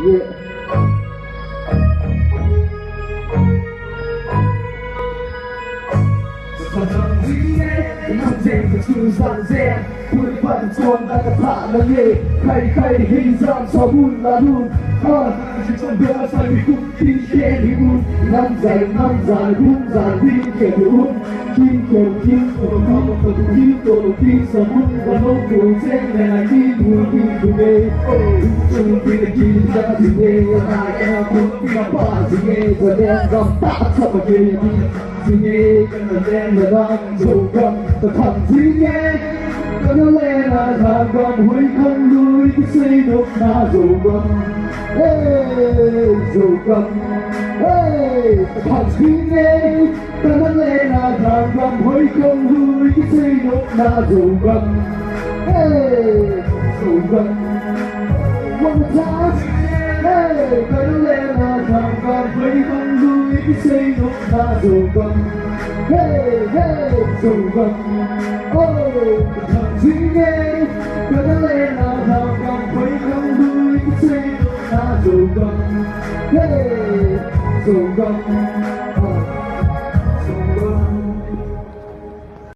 Nằm dậy và chừng dàn dè Cuối phận tròn ta cả thả là nghề Khay hình dạng so bùn là đùn Chỉ trong đỡ sai bị khúc tin khen đi bùn Năm dài bùn dài tin kẻ đi bùn Kim cổ tin so bùn và nông cổ chết này là kim bùn tin bùn nghề Trung tin là kim ra thì nghề Hai em không tin là bà gì nghề Và đen gom tạ cho mà nghề thì nghe cái là đen là đang dầu cầm ta thẳng thì nghe ta nó lên là thằng cầm huy không đuôi cái xây đốt na dầu cầm dầu cầm ta thẳng thì nghe ta nó lên là thằng cầm huy không đuôi cái xây đốt na dầu cầm dầu cầm one time ta nó lên là thằng cầm huy không đuôi cái xây đốt na dầu cầm dầu cầm thằng duy nghe ta nó lên là thằng cầm huy không đuôi cái xây đốt na dầu cầm dầu cầm